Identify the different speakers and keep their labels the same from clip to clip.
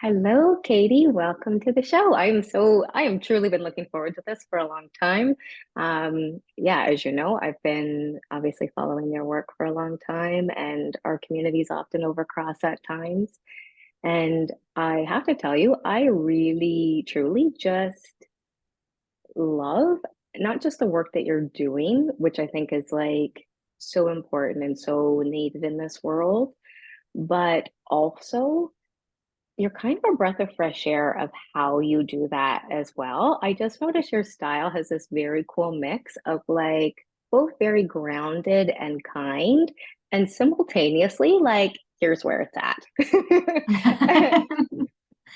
Speaker 1: Hello, Katy. Welcome to the show. I am truly been looking forward to this for a long time. Yeah, as you know, I've been obviously following your work for a long time, and our communities often overcross at times. And I have to tell you, I really, truly just love not just the work that you're doing, which I think is like so important and so needed in this world, but also you're kind of a breath of fresh air of how you do that as well. I just noticed your style has this very cool mix of like both very grounded and kind, and simultaneously, like, here's where it's at.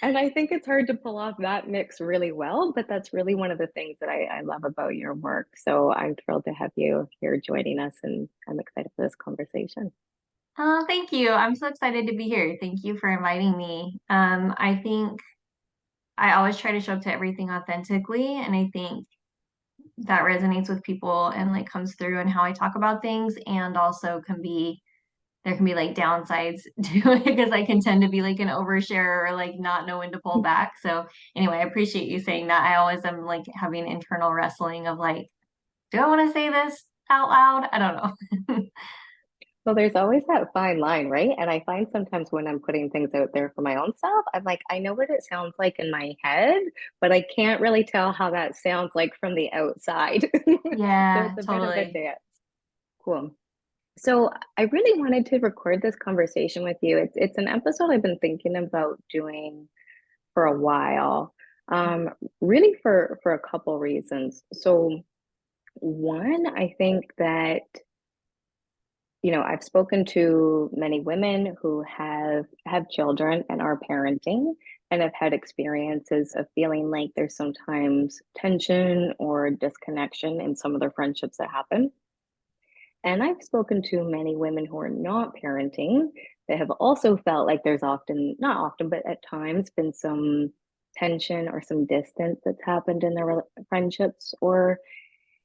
Speaker 1: And I think it's hard to pull off that mix really well, but that's really one of the things that I love about your work. So I'm thrilled to have you here joining us, and I'm excited for this conversation.
Speaker 2: Oh, thank you. I'm so excited to be here. Thank you for inviting me. I think I always try to show up to everything authentically, and I think that resonates with people and like comes through in how I talk about things, and also there can be like downsides to it because I can tend to be like an overshare or like not know when to pull back. So anyway, I appreciate you saying that. I always am like having internal wrestling of like, do I want to say this out loud? I don't know.
Speaker 1: Well, there's always that fine line, right? And I find sometimes when I'm putting things out there for my own self, I'm like, I know what it sounds like in my head, but I can't really tell how that sounds like from the outside. So
Speaker 2: Yeah,
Speaker 1: it's a bit of a
Speaker 2: totally.
Speaker 1: dance. Cool. So I really wanted to record this conversation with you. It's an episode I've been thinking about doing for a while. Um, Really for a couple reasons. So one, I think that I've spoken to many women who have children and are parenting and have had experiences of feeling like there's sometimes tension or disconnection in some of their friendships that happen. And I've spoken to many women who are not parenting that have also felt like there's often, not often, but at times been some tension or some distance that's happened in their friendships or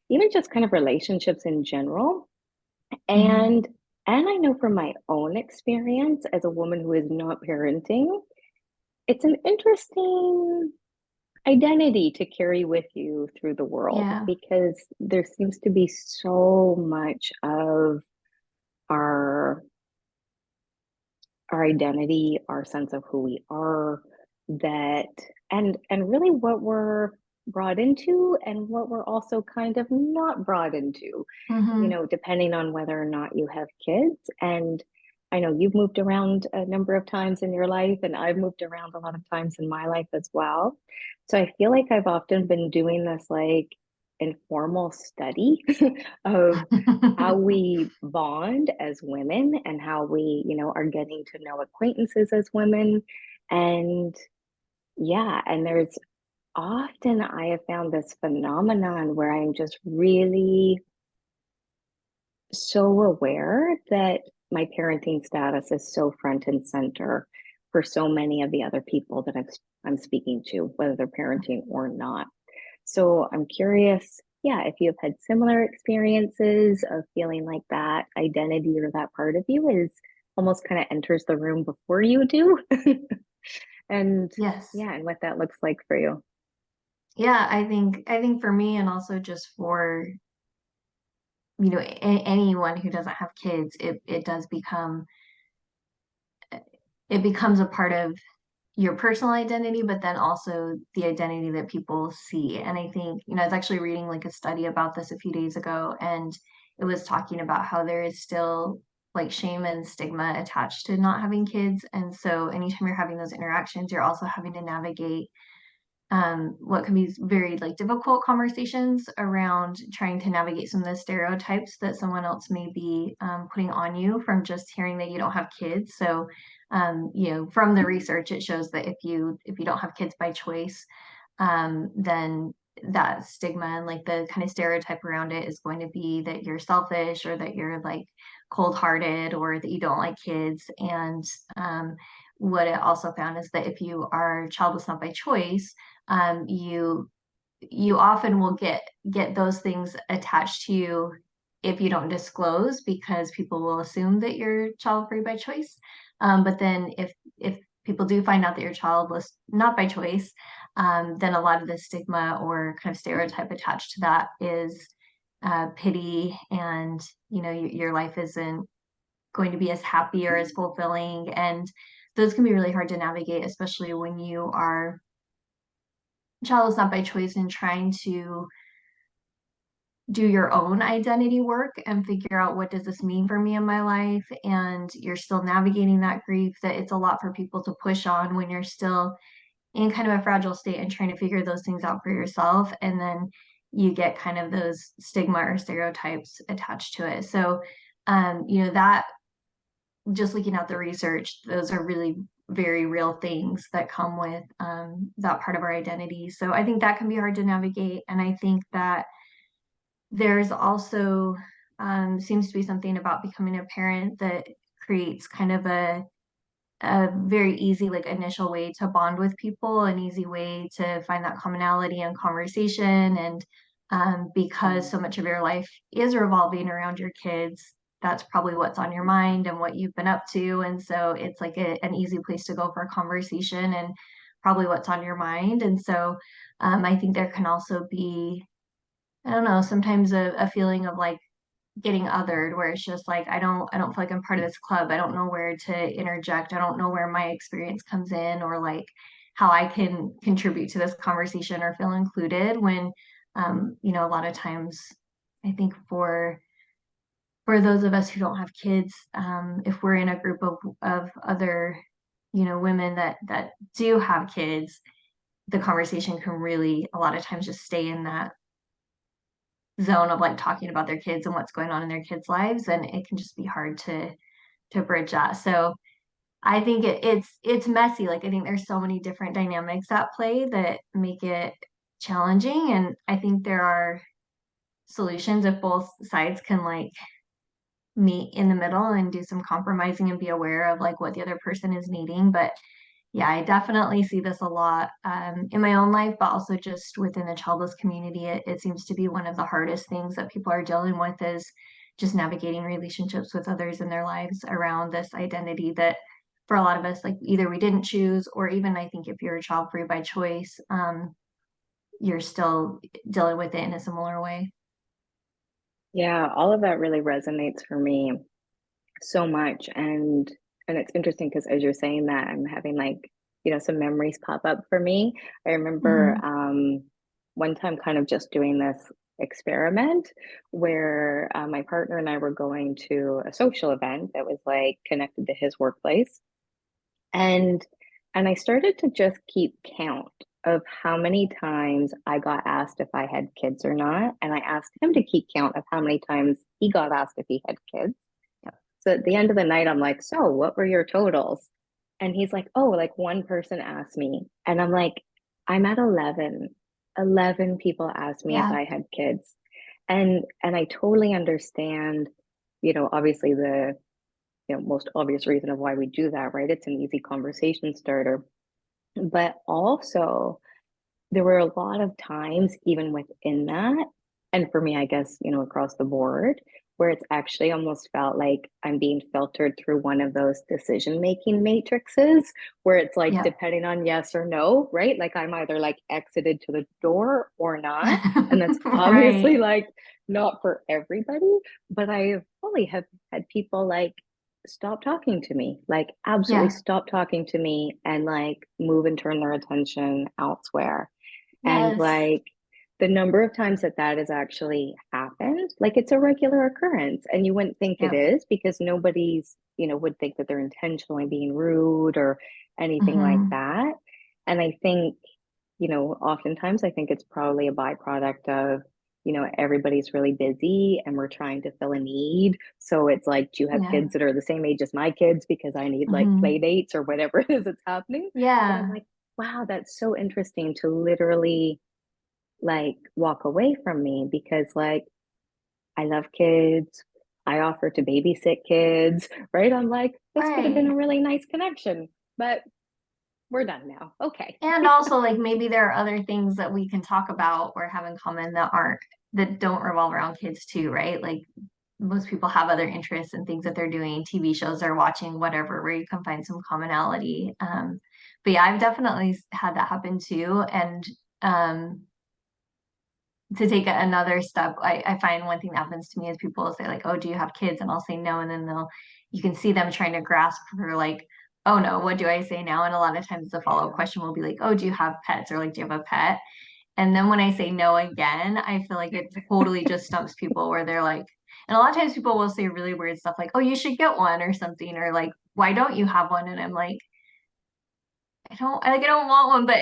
Speaker 1: even just kind of relationships in general.
Speaker 2: Mhm.
Speaker 1: And and I know from my own experience as a woman who is not parenting, it's an interesting identity to carry with you through the world
Speaker 2: Yeah.
Speaker 1: because there seems to be so much of our our identity, our sense of who we are, that and really what we're brought into and what we're also kind of not brought into,
Speaker 2: Hmm.
Speaker 1: depending on whether or not you have kids. And I know you've moved around a number of times in your life, and I've moved around a lot of times in my life as well. So I feel like I've often been doing this like informal study of how we bond as women and how we, are getting to know acquaintances as women. And yeah, and there's often I have found this phenomenon where I'm just really so aware that my parenting status is so front and center for so many of the other people that I'm speaking to, whether they're parenting or not. So I'm curious, yeah, if you've had similar experiences of feeling like that identity or that part of you is almost kind of enters the room before you do. And
Speaker 2: Yes.
Speaker 1: yeah, and what that looks like for you.
Speaker 2: Yeah, I think for me and also just for, anyone who doesn't have kids, it does it becomes a part of your personal identity, but then also the identity that people see. And I think, I was actually reading like a study about this a few days ago, and it was talking about how there is still like shame and stigma attached to not having kids. And so anytime you're having those interactions, you're also having to navigate what can be very like difficult conversations around trying to navigate some of the stereotypes that someone else may be putting on you from just hearing that you don't have kids. So, from the research, it shows that if you don't have kids by choice, then that stigma and like the kind of stereotype around it is going to be that you're selfish or that you're like cold-hearted or that you don't like kids. And what it also found is that if you are childless not by choice, you often will get those things attached to you if you don't disclose because people will assume that you're child free by choice. But then if people do find out that you're childless, not by choice, then a lot of the stigma or kind of stereotype attached to that is pity, and your life isn't going to be as happy or as fulfilling. And those can be really hard to navigate, especially when you are childless not by choice and trying to do your own identity work and figure out what does this mean for me in my life, and you're still navigating that grief. That it's a lot for people to push on when you're still in kind of a fragile state and trying to figure those things out for yourself, and then you get kind of those stigma or stereotypes attached to it. So that, just looking at the research, those are really very real things that come with that part of our identity. So I think that can be hard to navigate. And I think that there's also seems to be something about becoming a parent that creates kind of a very easy like initial way to bond with people, an easy way to find that commonality and conversation. And because so much of your life is revolving around your kids, that's probably what's on your mind and what you've been up to. And so it's like an easy place to go for a conversation and probably what's on your mind. And so I think there can also be, I don't know, sometimes a feeling of like getting othered, where it's just like I don't feel like I'm part of this club. I don't know where to interject. I don't know where my experience comes in, or like how I can contribute to this conversation or feel included. When a lot of times I think for those of us who don't have kids, if we're in a group of other women that do have kids, the conversation can really a lot of times just stay in that zone of like talking about their kids and what's going on in their kids' lives, and it can just be hard to bridge that. So I think it's messy. Like I think there's so many different dynamics at play that make it challenging, and I think there are solutions if both sides can like meet in the middle and do some compromising and be aware of like what the other person is needing. But yeah, I definitely see this a lot in my own life, but also just within the childless community. It seems to be one of the hardest things that people are dealing with, is just navigating relationships with others in their lives around this identity that for a lot of us, like either we didn't choose, or even I think if you're child free by choice, you're still dealing with it in a similar way.
Speaker 1: Yeah, all of that really resonates for me so much. And it's interesting because as you're saying that, I'm having like, some memories pop up for me. I remember
Speaker 2: Hmm.
Speaker 1: one time kind of just doing this experiment where my partner and I were going to a social event that was like connected to his workplace. And and I started to just keep count of how many times I got asked if I had kids or not. And I asked him to keep count of how many times he got asked if he had kids. So at the end of the night, I'm like, so what were your totals? And he's like, oh, like one person asked me. And I'm like, I'm at 11. 11 people asked me if
Speaker 2: Yeah,
Speaker 1: I had kids. And I totally understand, obviously the most obvious reason of why we do that, right? It's an easy conversation starter. But also, there were a lot of times, even within that, and for me, I guess, across the board, where it's actually almost felt like I'm being filtered through one of those decision-making matrices, where it's like,
Speaker 2: yeah.
Speaker 1: depending on yes or no, right? Like I'm either like exited to the door or not. And that's
Speaker 2: Right.
Speaker 1: obviously like not for everybody, but I fully have had people like stop talking to me, like absolutely
Speaker 2: Yeah.
Speaker 1: stop talking to me and like move and turn their attention elsewhere. And
Speaker 2: Yes.
Speaker 1: like the number of times that that has actually happened, like it's a regular occurrence. And you wouldn't think it
Speaker 2: Yep.
Speaker 1: is because nobody's, would think that they're intentionally being rude or anything like
Speaker 2: Hmm.
Speaker 1: that. And I think, oftentimes I think it's probably a byproduct of, everybody's really busy and we're trying to fill a need. So it's like, do you have
Speaker 2: Yeah.
Speaker 1: kids that are the same age as my kids because I need like play
Speaker 2: Hmm.
Speaker 1: dates or whatever it is that's happening? But I'm
Speaker 2: Yeah.
Speaker 1: like, wow, that's so interesting to literally like walk away from me because like I love kids. I offer to babysit kids, right? I'm like, this could have been
Speaker 2: Right.
Speaker 1: a really nice connection, but we're done now. Okay.
Speaker 2: And also, like, maybe there are other things that we can talk about or have in common that don't revolve around kids too, right? Like most people have other interests and things that they're doing, TV shows they're watching, whatever, where you can find some commonality. But yeah, I've definitely had that happen too. And um, to take another step, I find one thing that happens to me is people will say like, "Oh, do you have kids?" And I'll say no, and then you can see them trying to grasp for like, "Oh no, what do I say now?" And a lot of times the follow-up
Speaker 1: Yeah.
Speaker 2: question will be like, "Oh, do you have pets?" or like, "Do you have a pet?" And then when I say no again, I feel like it totally just stumps people where they're like, and a lot of times people will say really weird stuff like, "Oh, you should get one," or something, or like, "Why don't you have one?" And I'm like, I don't want one, but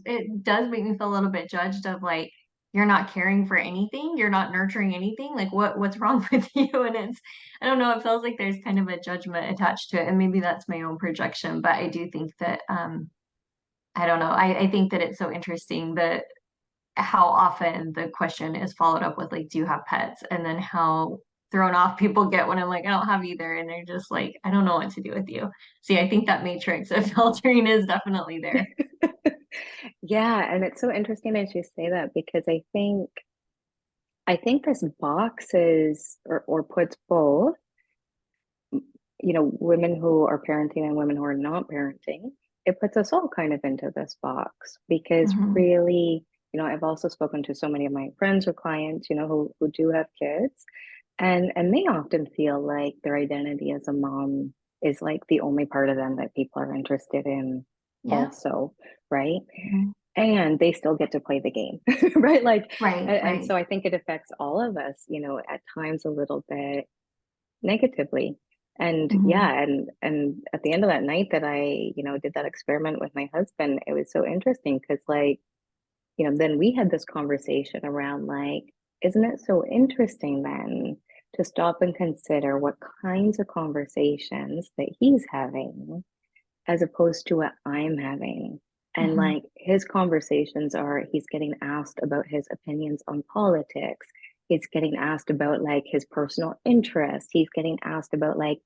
Speaker 2: it does make me feel a little bit judged of like you're not caring for anything, you're not nurturing anything. Like what's wrong with you? And it's I don't know, it feels like there's kind of a judgment attached to it. And maybe that's my own projection, but I do think that I don't know. I think that it's so interesting that how often the question is followed up with like, do you have pets? And then how thrown off people get when I'm like, I don't have either. And they're just like, I don't know what to do with you. See, I think that matrix of filtering is definitely there.
Speaker 1: Yeah, and it's so interesting as you say that because I think this boxes or puts both, women who are parenting and women who are not parenting. It puts us all kind of into this box because
Speaker 2: Hmm.
Speaker 1: really, I've also spoken to so many of my friends or clients, who do have kids, and they often feel like their identity as a mom is like the only part of them that people are interested in
Speaker 2: Yeah.
Speaker 1: also, right?
Speaker 2: Mhm.
Speaker 1: And they still get to play the game, right? Like,
Speaker 2: Right,
Speaker 1: and
Speaker 2: right.
Speaker 1: so I think it affects all of us, at times a little bit negatively. And
Speaker 2: Hmm.
Speaker 1: yeah, and at the end of that night that I, did that experiment with my husband, it was so interesting because like, then we had this conversation around like, isn't it so interesting then to stop and consider what kinds of conversations that he's having as opposed to what I'm having. And
Speaker 2: Hmm.
Speaker 1: like his conversations are, he's getting asked about his opinions on politics. He's getting asked about like his personal interests. He's getting asked about like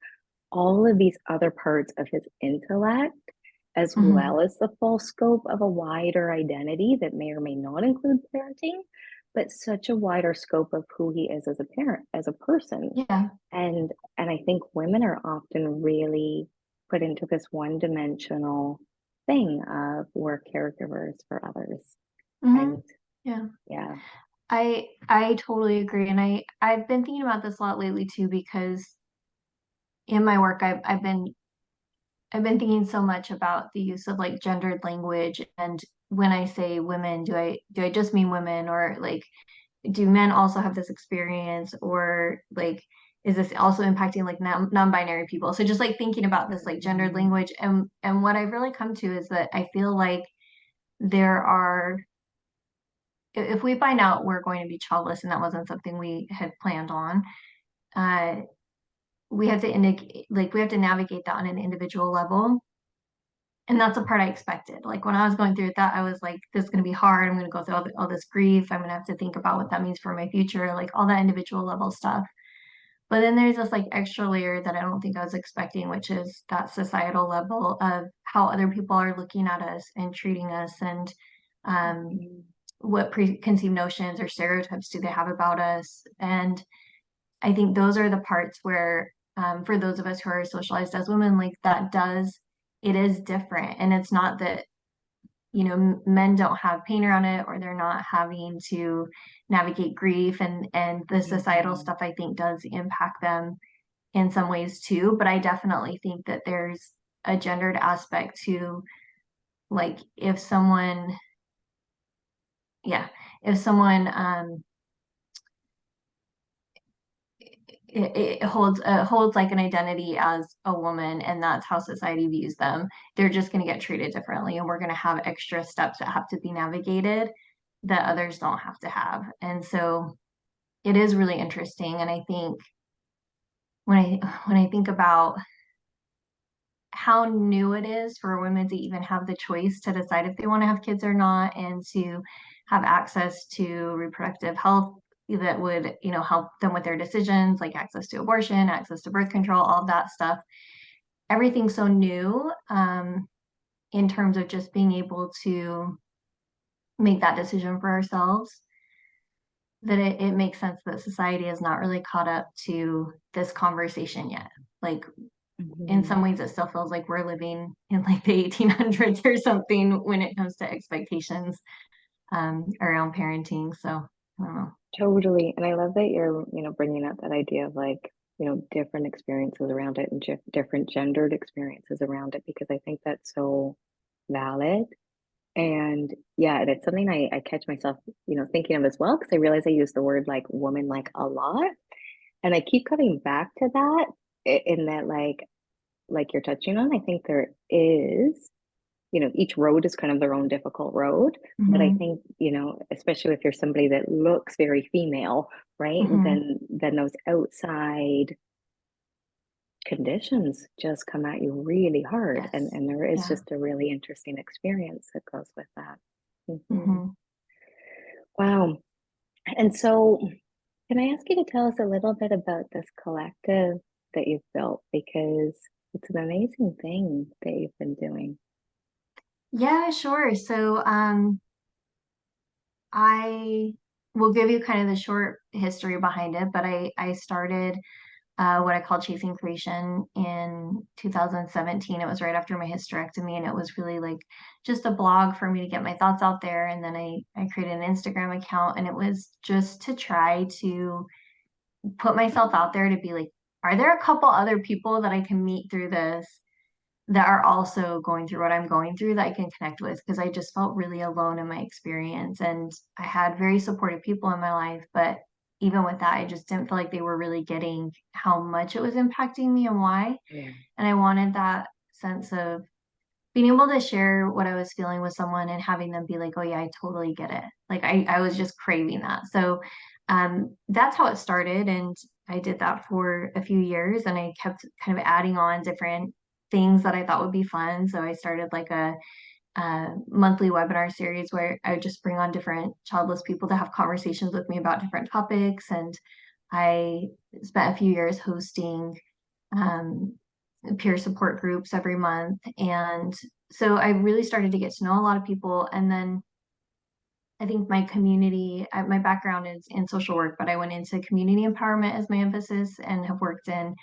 Speaker 1: all of these other parts of his intellect, as
Speaker 2: Hmm.
Speaker 1: well as the full scope of a wider identity that may or may not include parenting, but such a wider scope of who he is as a parent, as a person.
Speaker 2: Yeah.
Speaker 1: And I think women are often really put into this one-dimensional thing of we're caregivers for others.
Speaker 2: Hmm.
Speaker 1: And
Speaker 2: Yeah.
Speaker 1: yeah.
Speaker 2: I totally agree. And I've been thinking about this a lot lately too, because in my work I've been thinking so much about the use of like gendered language. And when I say women, do I just mean women, or like do men also have this experience, or like is this also impacting like non-binary people? So just like thinking about this like gendered
Speaker 1: Mhm.
Speaker 2: language, and what I've really come to is that I feel like there are if we find out we're going to be childless and that wasn't something we had planned on, uh we have to indicate like we have to navigate that on an individual level. And that's the part I expected. Like when I was going through that, I was like, this is going to be hard. I'm going to go through all this grief. I'm going to have to think about what that means for my future, like all that individual level stuff. But then there's this like extra layer that I don't think I was expecting, which is that societal level of how other people are looking at us and treating us, and um,
Speaker 1: Mhm.
Speaker 2: what preconceived notions or stereotypes do they have about us. And I think those are the parts where, for those of us who are socialized as women, like it is different. And it's not that, men don't have pain around it, or they're not having to navigate grief, and the societal
Speaker 1: Mhm.
Speaker 2: stuff I think does impact them in some ways too. But I definitely think that there's a gendered aspect to like yeah, if someone it holds like an identity as a woman, and that's how society views them, they're just going to get treated differently, and we're going to have extra steps that have to be navigated that others don't have to have. And so it is really interesting. And I think when I think about how new it is for women to even have the choice to decide if they want to have kids or not, and to have access to reproductive health that would, help them with their decisions, like access to abortion, access to birth control, all of that stuff. Everything's so new, in terms of just being able to make that decision for ourselves. that it makes sense that society is not really caught up to this conversation yet. Like in
Speaker 1: Mhm.
Speaker 2: some ways, it still feels like we're living in like the 1800s or something when it comes to expectations around parenting. So I don't know.
Speaker 1: Totally. And I love that you're, bringing up that idea of like, different experiences around it and different gendered experiences around it, because I think that's so valid. And yeah, and it's something I catch myself, thinking of as well, because I realize I use the word like woman like a lot. And I keep coming back to that in that like you're touching on, I think there is, each road is kind of their own difficult road. But I
Speaker 2: Mm-hmm.
Speaker 1: think, especially if you're somebody that looks very female, right?
Speaker 2: Mm-hmm.
Speaker 1: Then those outside conditions just come at you really hard. And
Speaker 2: Yes.
Speaker 1: and there is
Speaker 2: Yeah.
Speaker 1: just a really interesting experience that goes with that. Mhm.
Speaker 2: Mm-hmm.
Speaker 1: Wow. And so can I ask you to tell us a little bit about this collective that you've built? Because it's an amazing thing that you've been doing.
Speaker 2: Yeah, sure. So I will give you kind of the short history behind it, but I started what I call Chasing Creation in 2017. It was right after my hysterectomy, and it was really like just a blog for me to get my thoughts out there. And then I created an Instagram account, and it was just to try to put myself out there to be like, are there a couple other people that I can meet through this that are also going through what I'm going through that I can connect with? Because I just felt really alone in my experience. And I had very supportive people in my life, but even with that, I just didn't feel like they were really getting how much it was impacting me and why.
Speaker 1: Yeah.
Speaker 2: And I wanted that sense of being able to share what I was feeling with someone and having them be like, oh, yeah, I totally get it. Like I was just craving that. So that's how it started. And I did that for a few years and I kept kind of adding on different things that I thought would be fun. So I started like a monthly webinar series where I would just bring on different childless people to have conversations with me about different topics. And I spent a few years hosting um, peer support groups every month. And so I really started to get to know a lot of people. And then I think my community, my background is in social work, but I went into community empowerment as my emphasis and have worked in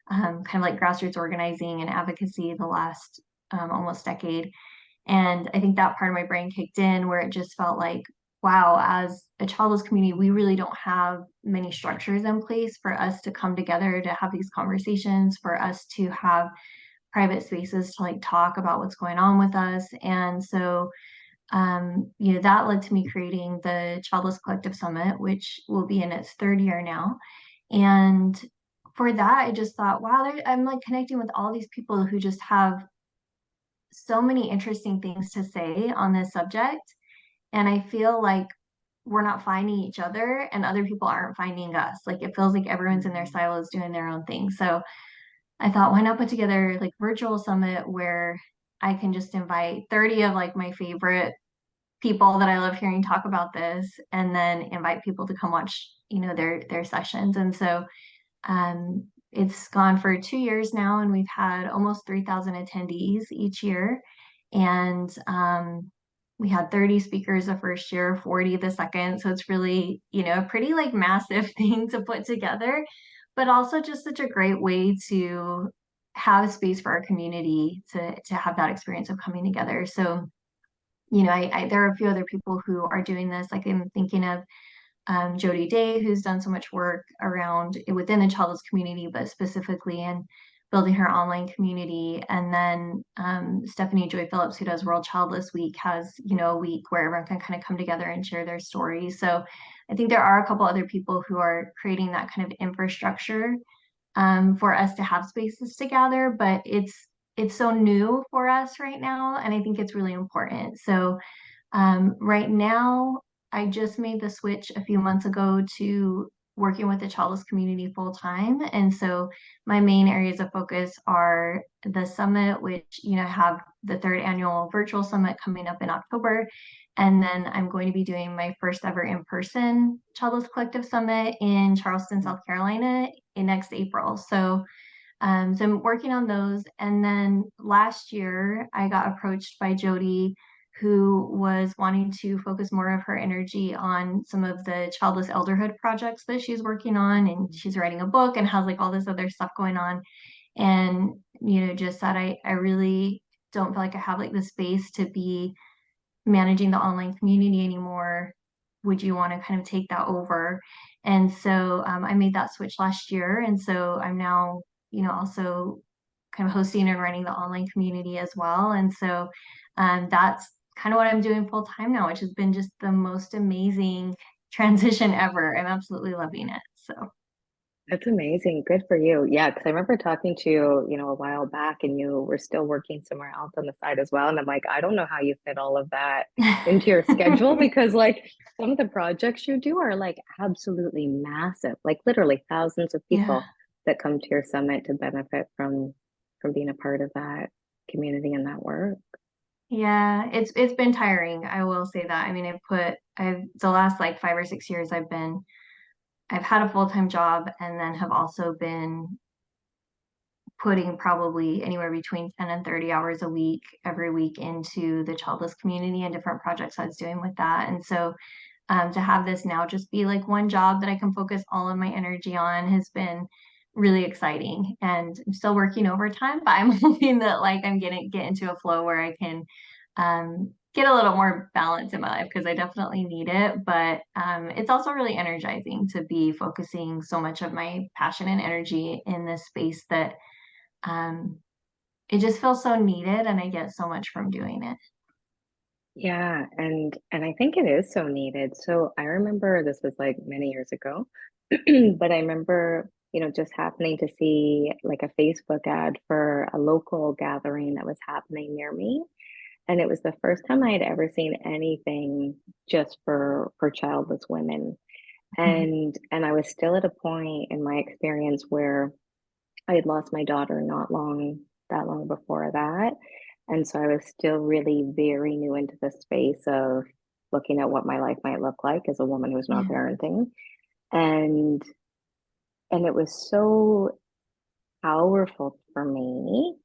Speaker 2: kind of like grassroots organizing and advocacy the last almost decade. And I think that part of my brain kicked in where it just felt like, wow, as a childless community, we really don't have many structures in place for us to come together to have these conversations, for us to have private spaces to like talk about what's going on with us. And so, that led to me creating the Childless Collective Summit, which will be in its third year now. And for that, I just thought, wow, I'm like connecting with all these people who just have so many interesting things to say on this subject. And I feel like we're not finding each other and other people aren't finding us. Like it feels like everyone's in their
Speaker 1: Mhm.
Speaker 2: silos doing their own thing. So I thought, why not put together like virtual summit where I can just invite 30 of like my favorite people that I love hearing talk about this and then invite people to come watch, their sessions. And so it's gone for 2 years now, and we've had almost 3,000 attendees each year. And we had 30 speakers the first year, 40 the second. So it's really, a pretty like massive thing to put together, but also just such a great way to have space for our community to have that experience of coming together. So, there are a few other people who are doing this. Like I'm thinking of Jody Day, who's done so much work around within the childless community, but specifically in building her online community. And then Stephanie Joy Phillips, who does World Childless Week, has, a week where everyone can kind of come together and share their stories. So I think there are a couple other people who are creating that kind of infrastructure for us to have spaces to gather, but it's so new for us right now, and I think it's really important. So right now, I just made the switch a few months ago to working with the childless community full time. And so my main areas of focus are the summit, which, have the third annual virtual summit coming up in October. And then I'm going to be doing my first ever in-person Childless Collective Summit in Charleston, South Carolina in next April. So I'm working on those. And then last year I got approached by Jody, who was wanting to focus more of her energy on some of the childless elderhood projects that she's working on. And she's writing a book and has like all this other stuff going on. And, just said, I really don't feel like I have like the space to be managing the online community anymore. Would you want to kind of take that over? And so I made that switch last year. And so I'm now, also kind of hosting and running the online community as well. And so that's kind of what I'm doing full time now, which has been just the most amazing transition ever. I'm absolutely loving it. So,
Speaker 1: That's amazing. Good for you. Yeah, because I remember talking to you, a while back and you were still working somewhere else on the side as well. And I'm like, I don't know how you fit all of that into your schedule because like some of the projects you do are like absolutely massive, like literally thousands of
Speaker 2: yeah.
Speaker 1: people that come to your summit to benefit from being a part of that community and that work.
Speaker 2: Yeah, it's been tiring. I will say that. I mean, I've the last like 5 or 6 years I've had a full-time job and then have also been putting probably anywhere between 10 and 30 hours a week every week into the childless community and different projects I was doing with that. And so to have this now just be like one job that I can focus all of my energy on has been really exciting. And I'm still working overtime, but I'm hoping that like I'm gonna get into a flow where I can get a little more balance in my life because I definitely need it. But it's also really energizing to be focusing so much of my passion and energy in this space that um, it just feels so needed and I get so much from doing it.
Speaker 1: Yeah, and I think it is so needed. So I remember this was like many years ago, but I remember, just happening to see like a Facebook ad for a local gathering that was happening near me. And it was the first time I had ever seen anything just for childless women.
Speaker 2: Mhm.
Speaker 1: And I was still at a point in my experience where I had lost my daughter not that long before that. And so I was still really very new into the space of looking at what my life might look like as a woman who's not
Speaker 2: Yeah,
Speaker 1: parenting. And and it was so powerful for me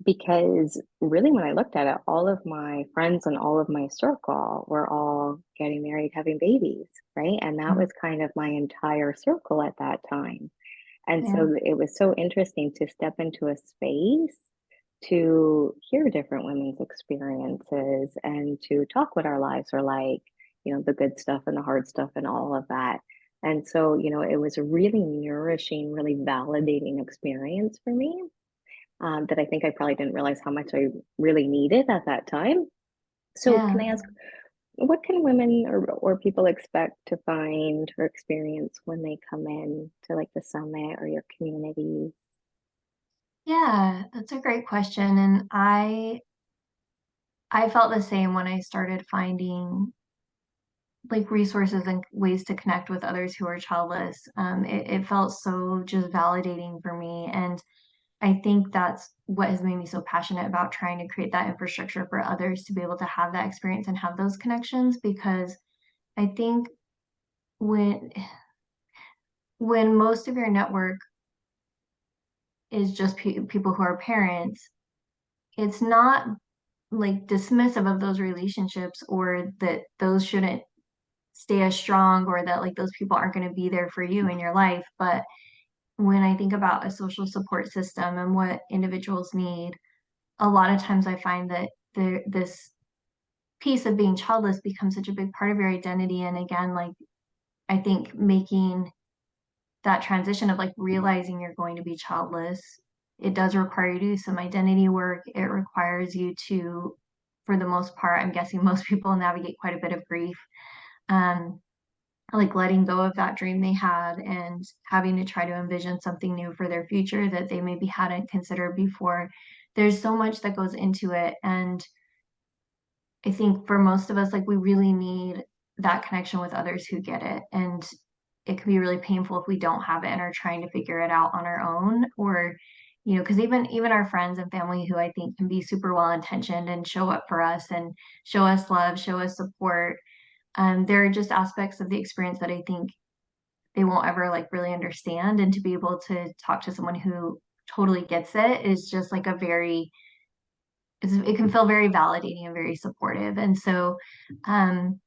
Speaker 1: because really when I looked at it, all of my friends and all of my circle were all getting married, having babies, right? And that
Speaker 2: mhm.
Speaker 1: was kind of my entire circle at that time. And
Speaker 2: Yeah,
Speaker 1: so it was so interesting to step into a space to hear different women's experiences and to talk what our lives are like, the good stuff and the hard stuff and all of that. And so, it was a really nourishing, really validating experience for me, that I think I probably didn't realize how much I really needed at that time. So, can
Speaker 2: yeah.
Speaker 1: I ask, what can women or people expect to find or experience when they come in to like the summit or your community?
Speaker 2: Yeah, that's a great question. And I felt the same when I started finding like resources and ways to connect with others who are childless. It felt so just validating for me. And I think that's what has made me so passionate about trying to create that infrastructure for others to be able to have that experience and have those connections because I think when when most of your network is just people who are parents, it's not like dismissive of those relationships or that those shouldn't stay as strong or that like those people aren't going to be there for you in your life. But when I think about a social support system and what individuals need, a lot of times I find that this piece of being childless becomes such a big part of your identity. And again, like I think making that transition of like realizing you're going to be childless, it does require you to do some identity work. It requires you to, for the most part, I'm guessing most people navigate quite a bit of grief. Um, like letting go of that dream they had and having to try to envision something new for their future that they maybe hadn't considered before. There's so much that goes into it. And I think for most of us, like we really need that connection with others who get it. And it can be really painful if we don't have it and are trying to figure it out on our own or because even our friends and family who I think can be super well intentioned and show up for us and show us love, show us support. There are just aspects of the experience that I think they won't ever like really understand. And to be able to talk to someone who totally gets it is just like a very it can feel very validating and very supportive. And so when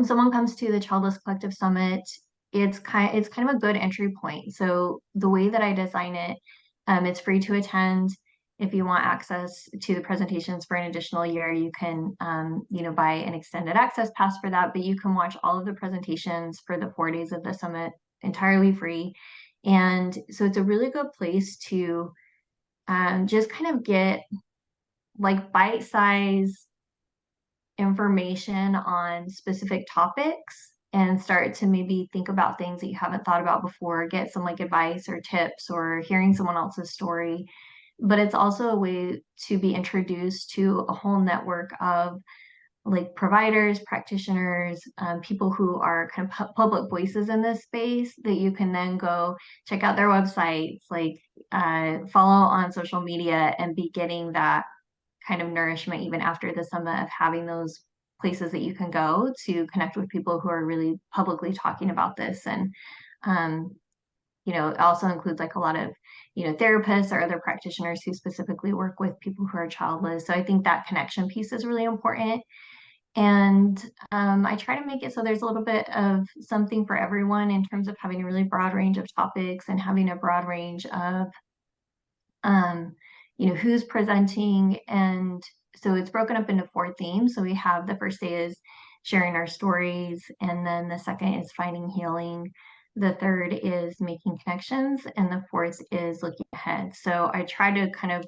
Speaker 2: someone comes to the Childless Collective Summit, it's kind of a good entry point. So the way that I design it, it's free to attend. If you want access to the presentations for an additional year, you can buy an extended access pass for that. But you can watch all of the presentations for the 4 days of the summit entirely free. And so it's a really good place to just kind of get like bite-size information on specific topics and start to maybe think about things that you haven't thought about before, get some like advice or tips or hearing someone else's story. But it's also a way to be introduced to a whole network of like providers, practitioners, people who are kind of public voices in this space that you can then go check out their websites, like follow on social media and be getting that kind of nourishment even after the summit of having those places that you can go to connect with people who are really publicly talking about this. And um, it also includes like a lot of therapists or other practitioners who specifically work with people who are childless. So I think that connection piece is really important. And I try to make it so there's a little bit of something for everyone in terms of having a really broad range of topics and having a broad range of um, who's presenting. And so it's broken up into 4 themes. So we have the first day is sharing our stories, and then the second is finding healing. The third is making connections, and the fourth is looking ahead. So I try to kind of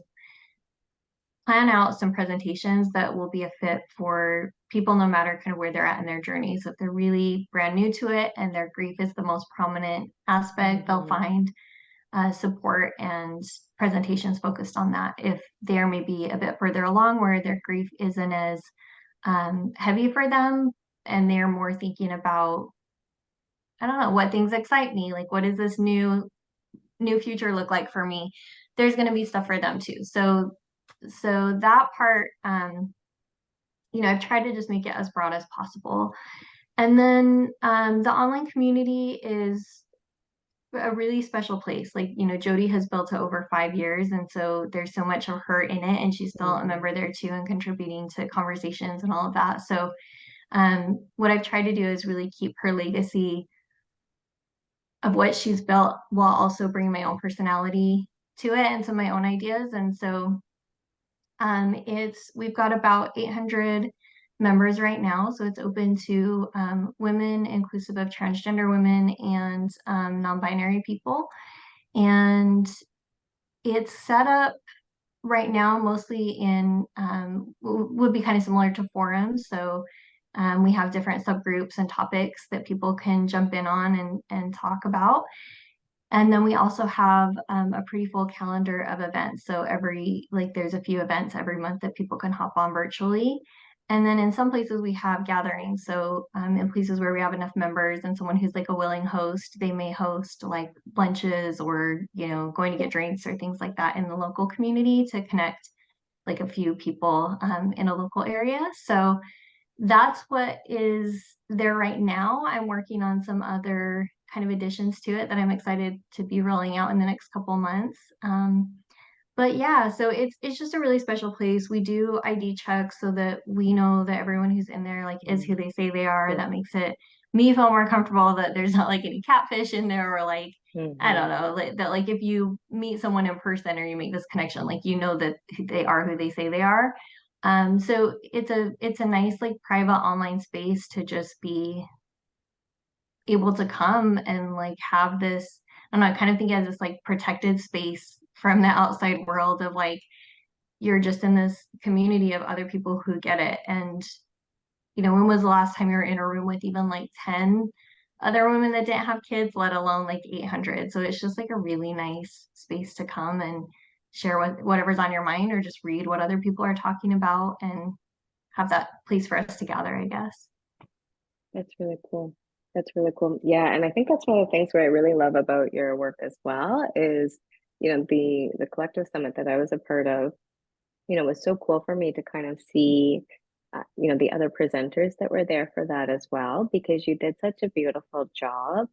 Speaker 2: plan out some presentations that will be a fit for people no matter kind of where they're at in their journey. So if they're really brand new to it and their grief is the most prominent aspect, they'll
Speaker 1: Mm-hmm.
Speaker 2: find support and presentations focused on that. If they're maybe a bit further along where their grief isn't as heavy for them and they're more thinking about, I don't know, what things excite me, like what does this new future look like for me? There's going to be stuff for them too. So that part, I've tried to just make it as broad as possible. And then the online community is a really special place. Like, Jody has built it over 5 years. And so there's so much of her in it. And she's still a
Speaker 1: Mm-hmm.
Speaker 2: member there too and contributing to conversations and all of that. So what I've tried to do is really keep her legacy of what she's built while also bringing my own personality to it and some of my own ideas. And so we've got about 800 members right now, so it's open to women, inclusive of transgender women and non-binary people. And it's set up right now mostly in would be kind of similar to forums. So we have different subgroups and topics that people can jump in on and talk about. And then we also have a pretty full calendar of events. So there's a few events every month that people can hop on virtually. And then in some places we have gatherings. So in places where we have enough members and someone who's like a willing host, they may host like lunches or, going to get drinks or things like that in the local community to connect like a few people in a local area. So that's what is there right now. I'm working on some other kind of additions to it that I'm excited to be rolling out in the next couple months. But yeah, so it's just a really special place. We do ID checks so that we know that everyone who's in there like is who they say they are.
Speaker 1: Yeah.
Speaker 2: That makes it me feel more comfortable that there's not like any catfish in there or like I don't
Speaker 1: Mm-hmm.
Speaker 2: know that like if you meet someone in person or you make this connection, like that they are who they say they are. So it's a nice like private online space to just be able to come and like have this, I don't know, I kind of think as this like protected space from the outside world of like you're just in this community of other people who get it. And when was the last time you were in a room with even like 10 other women that didn't have kids, let alone like 800? So it's just like a really nice space to come and share whatever's on your mind or just read what other people are talking about and have that place for us to gather, I guess.
Speaker 1: That's really cool. That's really cool. Yeah, and I think that's one of the things where I really love about your work as well is, the collective summit that I was a part of, was so cool for me to kind of see, the other presenters that were there for that as well, because you did such a beautiful job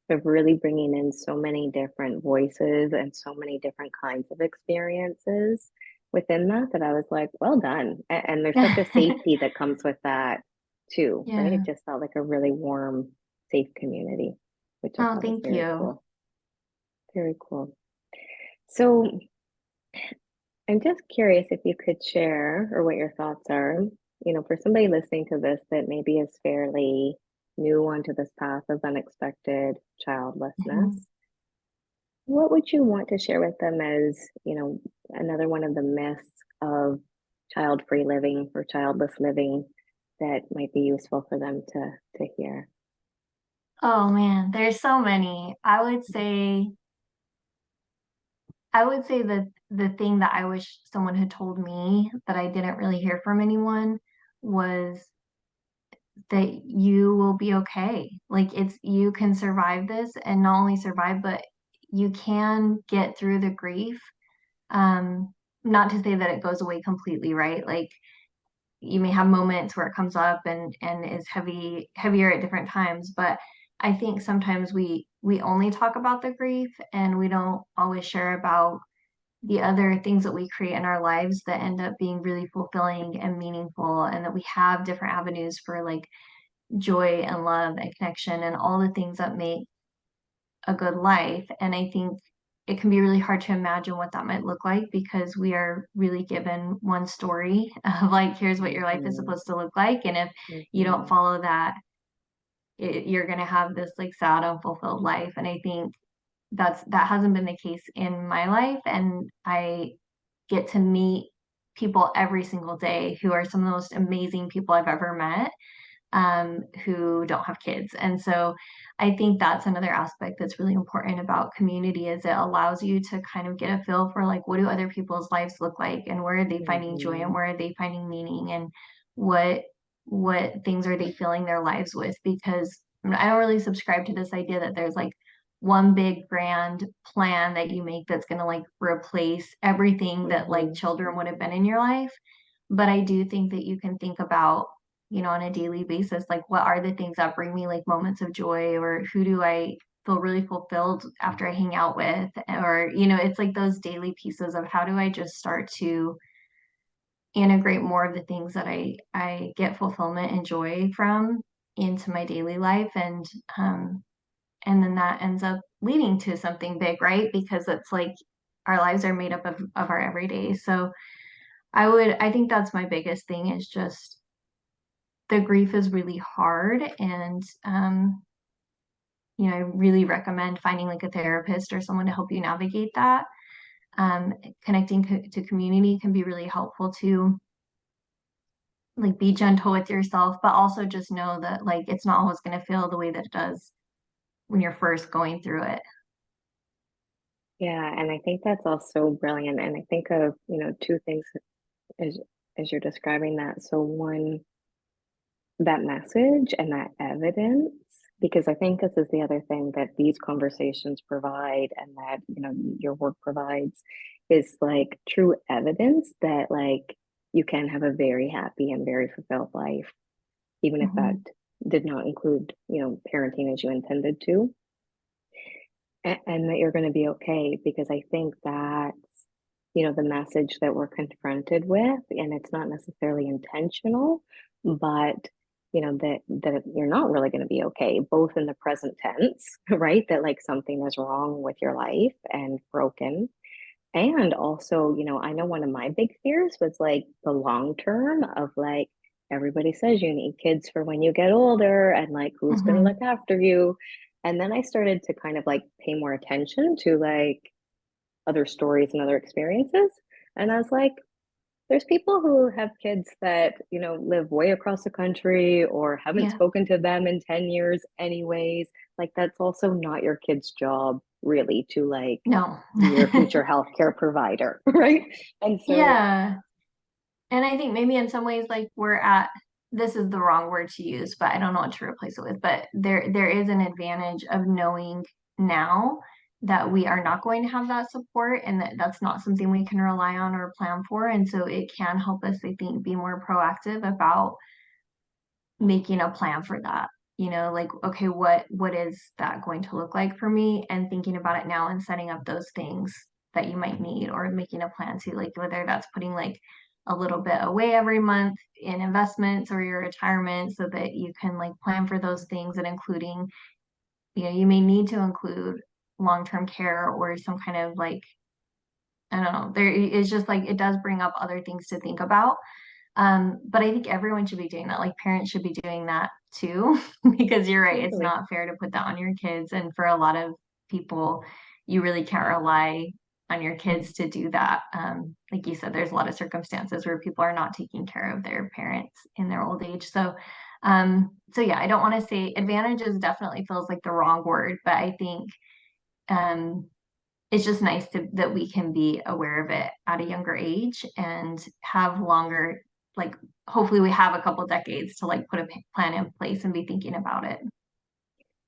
Speaker 1: of really bringing in so many different voices and so many different kinds of experiences. within that I was like, well done. And there's such a safety that comes with that too, right?
Speaker 2: Yeah.
Speaker 1: It just felt like a really warm, safe community, which I
Speaker 2: Oh,
Speaker 1: thought was
Speaker 2: thank
Speaker 1: very
Speaker 2: you.
Speaker 1: cool. Very cool. So I'm just curious if you could share or what your thoughts are, for somebody listening to this that maybe is fairly new onto this path of unexpected
Speaker 2: Mhm.
Speaker 1: childlessness. What would you want to share with them as, another one of the myths of child-free living or childless living that might be useful for them to hear?
Speaker 2: Oh man, there's so many. I would say that the thing that I wish someone had told me that I didn't really hear from anyone was that you will be okay. Like you can survive this and not only survive, but you can get through the grief. Um, Not to say that it goes away completely, right? Like you may have moments where it comes up and is heavier at different times, but I think sometimes we only talk about the grief and we don't always share about the other things that we create in our lives that end up being really fulfilling and meaningful, and that we have different avenues for like joy and love and connection and all the things that make a good life. And I think it can be really hard to imagine what that might look like because we are really given one story of like, here's what your life is
Speaker 1: Mm-hmm.
Speaker 2: supposed to look like. And if you don't
Speaker 1: Mm-hmm.
Speaker 2: follow that, you're going to have this like sad, unfulfilled life. And I think that hasn't been the case in my life. And I get to meet people every single day who are some of the most amazing people I've ever met, who don't have kids. And so I think that's another aspect that's really important about community is it allows you to kind of get a feel for like what do other people's lives look like and where are they finding joy and
Speaker 1: Mm-hmm.
Speaker 2: where are they finding meaning and what what things are they filling their lives with, because I don't really subscribe to this idea that there's like one big grand plan that you make that's going to like replace everything that like
Speaker 1: Mm-hmm.
Speaker 2: children would have been in your life. But I do think that you can think about, on a daily basis, like what are the things that bring me like moments of joy, or who do I feel really fulfilled after I hang out with, or, it's like those daily pieces of how do I just start to integrate more of the things that I get fulfillment and joy from into my daily life. And then that ends up leading to something big, right? Because it's like our lives are made up of our everyday. So I think that's my biggest thing is just the grief is really hard. And, I really recommend finding like a therapist or someone to help you navigate that. Connecting to community can be really helpful to like be gentle with yourself, but also just know that like it's not always going to feel the way that it does when you're first going through it.
Speaker 1: Yeah, and I think that's also brilliant. And I think of, two things as as you're describing that. So one, that message and that evidence, because I think this is the other thing that these conversations provide and that, your work provides is like true evidence that like you can have a very happy and very fulfilled life, even if that
Speaker 2: Mhm.
Speaker 1: did not include, parenting as you intended to, and that you're going to be okay. Because I think that's, the message that we're confronted with, and it's not necessarily intentional, but that you're not really going to be okay, both in the present tense, right? That like something is wrong with your life and broken. And also, I know one of my big fears was like the long term of like everybody says you need kids for when you get older and like who's going to look
Speaker 2: Mhm.
Speaker 1: after you. And then I started to kind of like pay more attention to like other stories and other experiences. And I was like, there's people who have kids that, live way across the country or haven't
Speaker 2: Yeah.
Speaker 1: spoken to them in 10 years anyways. Like that's also not your kid's job really to like
Speaker 2: No.
Speaker 1: be your future healthcare provider, right? And so,
Speaker 2: Yeah. And I think maybe in some ways, like we're at, this is the wrong word to use, but I don't know what to replace it with. But there is an advantage of knowing now that we are not going to have that support and that that's not something we can rely on or plan for. And so it can help us, I think, be more proactive about making a plan for that. Like, okay, what is that going to look like for me? And thinking about it now and setting up those things. that you might need, or making a plan to, like, whether that's putting like a little bit away every month in investments or your retirement so that you can like plan for those things, and including, you may need to include long-term care or some kind of like, I don't know, there is just like, it does bring up other things to think about. But I think everyone should be doing that. Like parents should be doing that too, because you're right, it's
Speaker 1: Totally.
Speaker 2: not fair to put that on your kids. And for a lot of people, you really can't rely on your kids to do that. Like you said, there's a lot of circumstances where people are not taking care of their parents in their old age. So yeah, I don't want to say advantages definitely feels like the wrong word, but I think um, it's just nice that we can be aware of it at a younger age and have longer, like hopefully we have a couple decades to like put a plan in place and be thinking about it.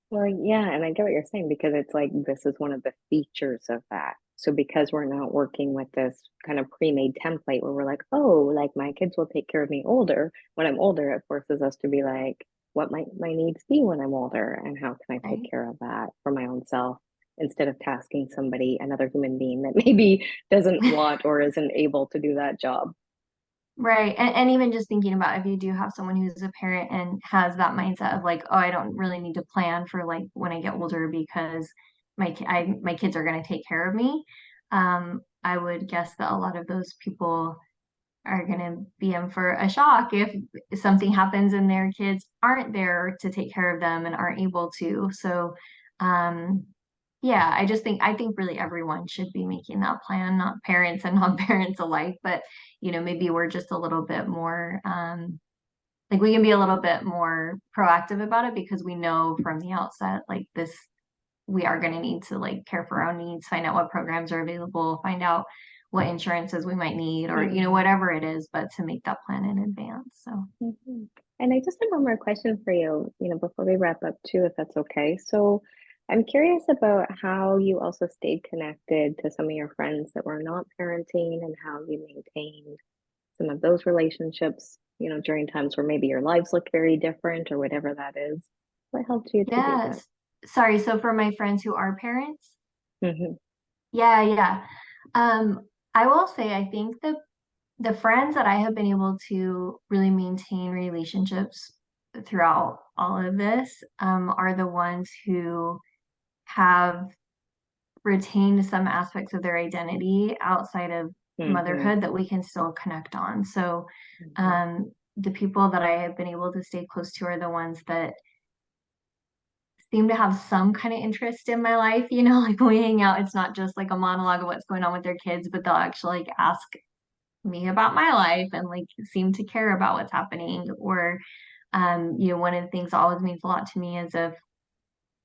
Speaker 1: Well, yeah, and I get what you're saying because it's like this is one of the features of that. So because we're not working with this kind of pre-made template where we're like, oh, like my kids will take care of me older. When I'm older, it forces us to be like, what might my needs be when I'm older, and how can I take
Speaker 2: Right.
Speaker 1: care of that for my own self instead of tasking somebody, another human being that maybe doesn't want or isn't able to do that job.
Speaker 2: Right. And even just thinking about if you do have someone who's a parent and has that mindset of like, oh, I don't really need to plan for like when I get older because my kids are going to take care of me. I would guess that a lot of those people are going to be in for a shock if something happens and their kids aren't there to take care of them and aren't able to. So, um, yeah, I think really everyone should be making that plan, not parents and non-parents alike, but maybe we're just a little bit more like we can be a little bit more proactive about it because we know from the outset like this we are going to need to like care for our own needs, find out what programs are available, find out what insurances we might need, or
Speaker 1: Mhm.
Speaker 2: whatever it is, but to make that plan in advance. So
Speaker 1: Mhm. And I just have one more question for you, before we wrap up too, if that's okay. So I'm curious about how you also stayed connected to some of your friends that were not parenting and how you maintained some of those relationships, during times where maybe your lives look very different or whatever that is. What helped you to do that?
Speaker 2: yes, sorry. So for my friends who are parents,
Speaker 1: Hmm.
Speaker 2: yeah, yeah. I will say I think the friends that I have been able to really maintain relationships throughout all of this are the ones who have retained some aspects of their identity outside of
Speaker 1: Hmm.
Speaker 2: motherhood that we can still connect on. So,
Speaker 1: Hmm.
Speaker 2: um, the people that I have been able to stay close to are the ones that seem to have some kind of interest in my life. Like when we hang out, it's not just like a monologue of what's going on with their kids, but they'll actually like ask me about my life and like seem to care about what's happening. Or, one of the things that always means a lot to me is if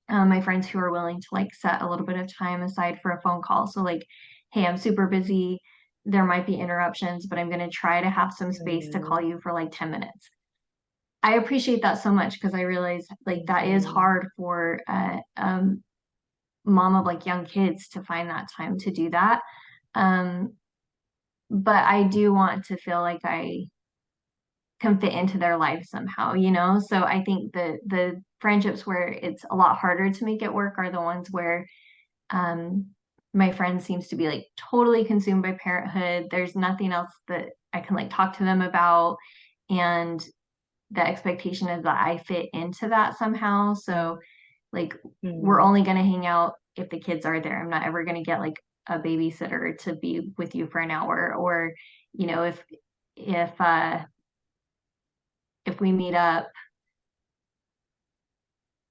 Speaker 2: my friends who are willing to like set a little bit of time aside for a phone call. So like, hey, I'm super busy. There might be interruptions, but I'm going to try to have some space to call
Speaker 1: Hmm.
Speaker 2: you for like 10 minutes. I appreciate that so much because I realize like that is
Speaker 1: Hmm.
Speaker 2: hard for mom of like young kids to find that time to do that. Um, but I do want to feel like I can fit into their life somehow. So I think the friendships where it's a lot harder to make it work are the ones where um my friend seems to be like totally consumed by parenthood. There's nothing else that I can like talk to them about. And the expectation is that I fit into that somehow. So like we're
Speaker 1: Hmm.
Speaker 2: only going to hang out if the kids are there. I'm not ever going to get like a babysitter to be with you for an hour. Or if uh if we meet up,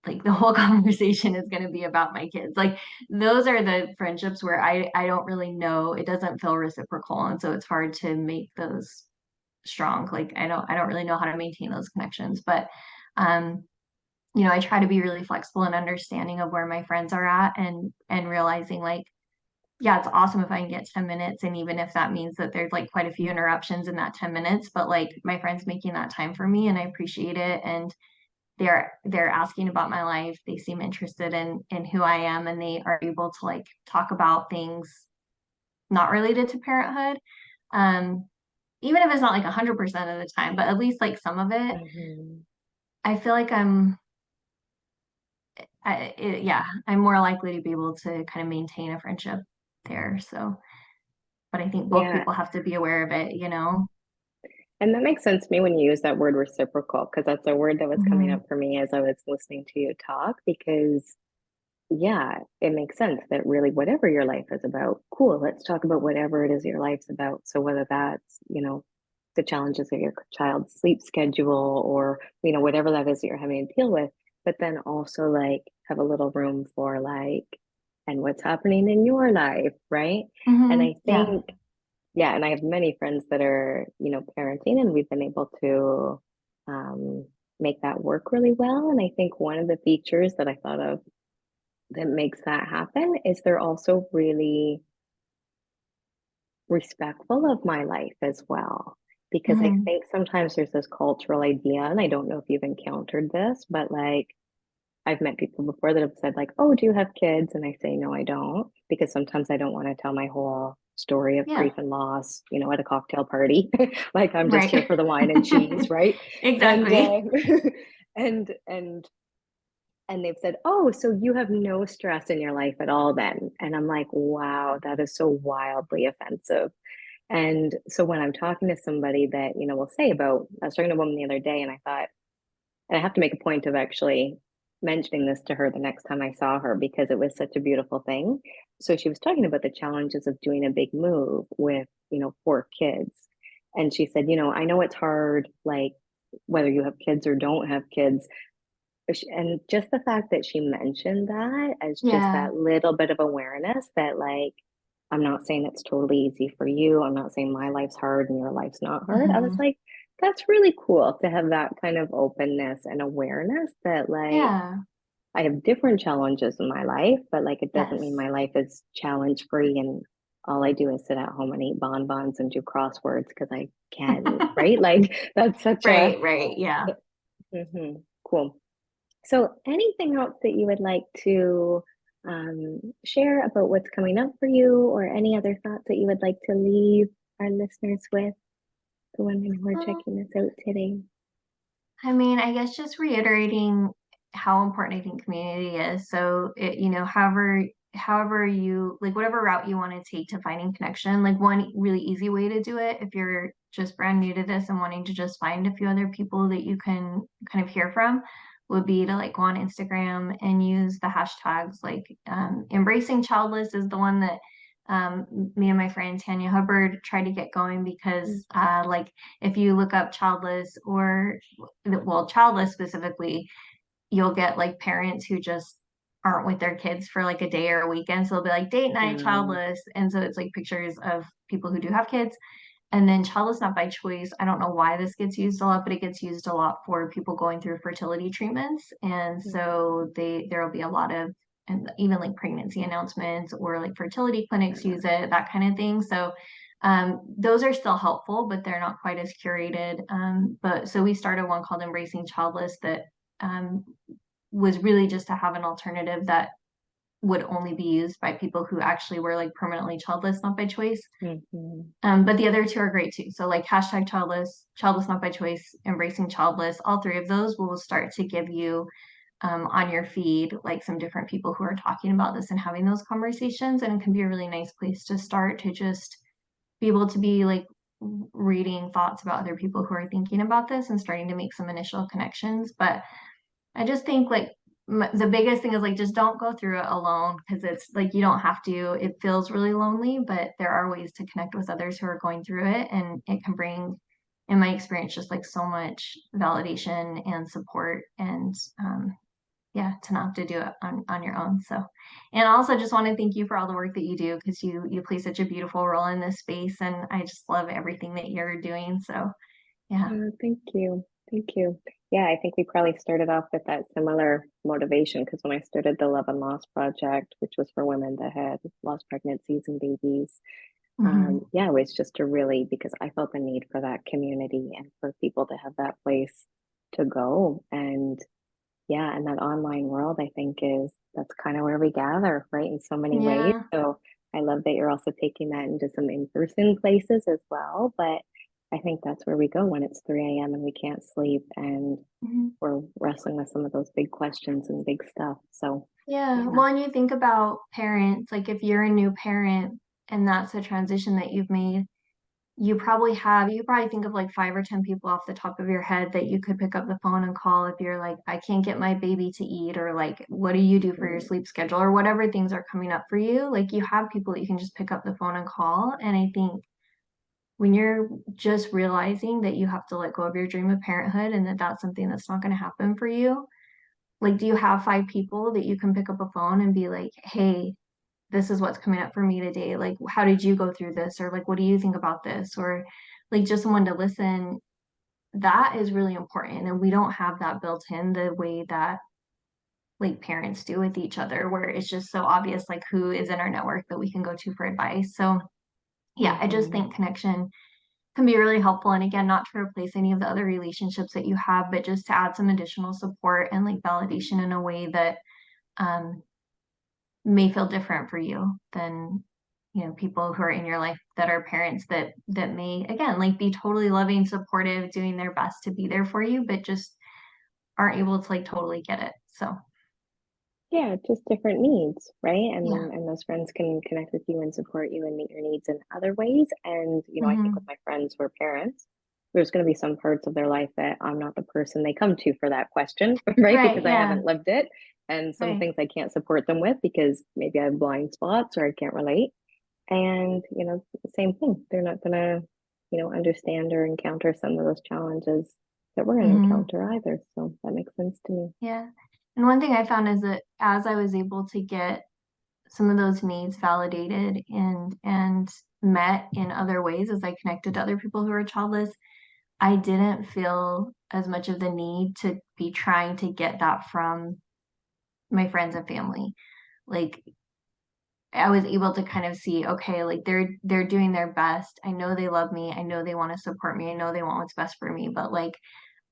Speaker 2: like the whole conversation is going to be about my kids. Like those are the friendships where I don't really know, it doesn't feel reciprocal, and so it's hard to make those strong. Like I don't really know how to maintain those connections. But um I try to be really flexible and understanding of where my friends are at, and realizing like, yeah, it's awesome if I can get 10 minutes. And even if that means that there's like quite a few interruptions in that 10 minutes, but like my friend's making that time for me and I appreciate it. And they're asking about my life. They seem interested in who I am, and they are able to like talk about things not related to parenthood. Um, Even if it's not like 100% of the time, but at least like some of it,
Speaker 1: Hmm.
Speaker 2: I feel like yeah, I'm more likely to be able to kind of maintain a friendship there. So, but I think both
Speaker 1: Yeah.
Speaker 2: people have to be aware of it, you know?
Speaker 1: And that makes sense to me when you use that word reciprocal, because that's a word that was coming
Speaker 2: Hmm.
Speaker 1: up for me as I was listening to you talk. Because, yeah, it makes sense that really whatever your life is about, cool, let's talk about whatever it is your life's about. So, whether that's, the challenges of your child's sleep schedule or, whatever that is that you're having to deal with, but then also like have a little room for like, and what's happening in your life, right? And
Speaker 2: Hmm.
Speaker 1: I
Speaker 2: Yeah.
Speaker 1: think, yeah, and I have many friends that are, parenting, and we've been able to um, make that work really well. And I think one of the features that I thought of that makes that happen is they're also really respectful of my life as well. Because I
Speaker 2: Hmm.
Speaker 1: think sometimes there's this cultural idea, and I don't know if you've encountered this, but like I've met people before that have said, like, oh, do you have kids? And I say, no, I don't, because sometimes I don't want to tell my whole story of
Speaker 2: Yeah.
Speaker 1: grief and loss, at a cocktail party. Like I'm just here
Speaker 2: Right.
Speaker 1: for the wine and cheese, right? And
Speaker 2: Exactly.
Speaker 1: and and they've said, oh, so you have no stress in your life at all then. And I'm like, wow, that is so wildly offensive. And so when I'm talking to somebody that, will say about, I was talking to a woman the other day and I thought, and I have to make a point of actually mentioning this to her the next time I saw her because it was such a beautiful thing. So she was talking about the challenges of doing a big move with, 4 kids. And she said, I know it's hard, like whether you have kids or don't have kids. And just the fact that she mentioned that as just
Speaker 2: Yeah.
Speaker 1: that little bit of awareness that, like, I'm not saying it's totally easy for you. I'm not saying my life's hard and your life's not hard. I was
Speaker 2: Hmm.
Speaker 1: like, that's really cool to have that kind of openness and awareness that, like,
Speaker 2: Yeah.
Speaker 1: I have different challenges in my life, but like, it doesn't mean
Speaker 2: Yes.
Speaker 1: my life is challenge free and all I do is sit at home and eat bonbons and do crosswords because I can, right? Like, that's such a
Speaker 2: Right, right. Yeah.
Speaker 1: cool. So, anything else that you would like to share about what's coming up for you, or any other thoughts that you would like to leave our listeners with, the women who are
Speaker 2: Um,
Speaker 1: checking this out today?
Speaker 2: I mean, I guess just reiterating how important I think community is. So it, however you like whatever route you want to take to finding connection, like one really easy way to do it if you're just brand new to this and wanting to just find a few other people that you can kind of hear from would be to like go on Instagram and use the hashtags like embracing childless is the one that me and my friend Tanya Hubbard tried to get going because like if you look up childless or well, childless specifically, you'll get like parents who just aren't with their kids for like a day or a weekend. So it'll be like date night,
Speaker 1: Um,
Speaker 2: childless. And so it's like pictures of people who do have kids. And then childless not by choice. I don't know why this gets used a lot, but it gets used a lot for people going through fertility treatments. And so there will be a lot of and even like pregnancy announcements or like fertility clinics use it, that kind of thing. So those are still helpful, but they're not quite as curated. But so we started one called Embracing Childless that um, was really just to have an alternative that would only be used by people who actually were like permanently childless, not by choice.
Speaker 1: mhm.
Speaker 2: But the other two are great too. So like hashtag childless, childless not by choice, embracing childless, all three of those will start to give you on your feed like some different people who are talking about this and having those conversations. And it can be a really nice place to start to just be able to be like reading thoughts about other people who are thinking about this and starting to make some initial connections. But I just think like the biggest thing is like just don't go through it alone because it's like you don't have to. It feels really lonely, but there are ways to connect with others who are going through it, and it can bring, in my experience, just like so much validation and support, and yeah, to not have to do it on your own. So, and also just want to thank you for all the work that you do because you play such a beautiful role in this space, and I just love everything that you're doing. So, yeah.
Speaker 1: Thank you. Thank you. Yeah, I think we probably started off with that similar motivation because when I started the Love and Loss Project, which was for women that had lost pregnancies and babies,
Speaker 2: Hmm.
Speaker 1: yeah, it was just to really, because I felt the need for that community and for people to have that place to go. And yeah, and that online world, I think that's kind of where we gather, right? In so many ways.
Speaker 2: Yeah.
Speaker 1: So I love that you're also taking that into some in-person places as well. But I think that's where we go when it's 3 a.m. and we can't sleep and
Speaker 2: Mhm.
Speaker 1: we're wrestling with some of those big questions and big stuff. So
Speaker 2: Yeah.
Speaker 1: Yeah.
Speaker 2: Well, and you think about parents, like if you're a new parent and that's a transition that you've made, you probably think of like 5 or 10 people off the top of your head that you could pick up the phone and call if you're like, I can't get my baby to eat, or like, what do you do for your
Speaker 1: Mm,
Speaker 2: sleep schedule, or whatever things are coming up for you. Like you have people that you can just pick up the phone and call. And I think when you're just realizing that you have to let go of your dream of parenthood and that that's something that's not going to happen for you, like, do you have 5 people that you can pick up a phone and be like, hey, this is what's coming up for me today. Like, how did you go through this? Or like, what do you think about this? Or like just someone to listen. That is really important. And we don't have that built in the way that like parents do with each other, where it's just so obvious, like who is in our network that we can go to for advice. So yeah, I just
Speaker 1: mhm.
Speaker 2: think connection can be really helpful. And again, not to replace any of the other relationships that you have, but just to add some additional support and like validation in a way that um, may feel different for you than people who are in your life that are parents that may again like be totally loving, supportive, doing their best to be there for you, but just aren't able to like totally get it. So
Speaker 1: Yeah, just different needs, right?
Speaker 2: yeah.
Speaker 1: And those friends can connect with you and support you and meet your needs in other ways. And, I think with
Speaker 2: Hmm.
Speaker 1: my friends who are parents, there's going to be some parts of their life that I'm not the person they come to for that question, right?
Speaker 2: Right.
Speaker 1: Because I
Speaker 2: Yeah.
Speaker 1: haven't lived it. And some
Speaker 2: Right.
Speaker 1: things I can't support them with because maybe I have blind spots or I can't relate. And, same thing. They're not going to, understand or encounter some of those challenges that we're going to
Speaker 2: Hmm.
Speaker 1: encounter either. So that makes sense to me.
Speaker 2: Yeah. And one thing I found is that as I was able to get some of those needs validated and met in other ways as I connected to other people who are childless, I didn't feel as much of the need to be trying to get that from my friends and family. Like I was able to kind of see, okay, like they're doing their best. I know they love me. I know they want to support me. I know they want what's best for me, but like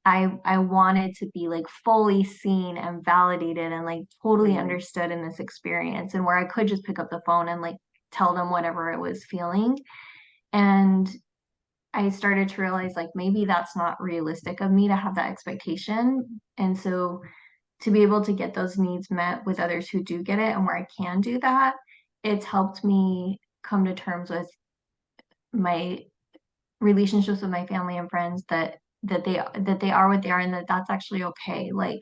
Speaker 2: I wanted to be like fully seen and validated and like totally
Speaker 1: Mm,
Speaker 2: understood in this experience, and where I could just pick up the phone and like tell them whatever I was feeling. And I started to realize like maybe that's not realistic of me to have that expectation. And so to be able to get those needs met with others who do get it and where I can do that, it's helped me come to terms with my relationships with my family and friends that they are what they are and that that's actually okay. Like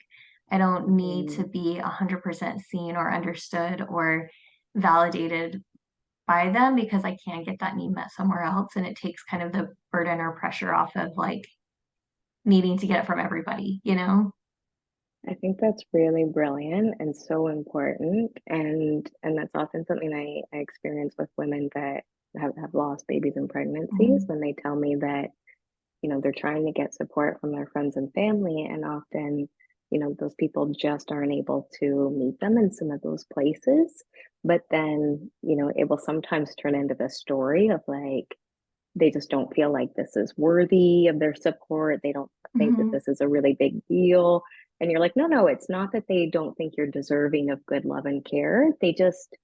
Speaker 2: I don't need to
Speaker 1: mm.
Speaker 2: be 100% seen or understood or validated by them because I can get that need met somewhere else, and it takes kind of the burden or pressure off of like needing to get it from everybody, you know?
Speaker 1: I think that's really brilliant and so important. And that's often something I experience with women that have lost babies in pregnancies
Speaker 2: Mhm.
Speaker 1: when they tell me that, they're trying to get support from their friends and family. And often, those people just aren't able to meet them in some of those places. But then, it will sometimes turn into the story of like, they just don't feel like this is worthy of their support. They don't think that
Speaker 2: Mhm.
Speaker 1: this is a really big deal. And you're like, no, no, it's not that they don't think you're deserving of good love and care. They just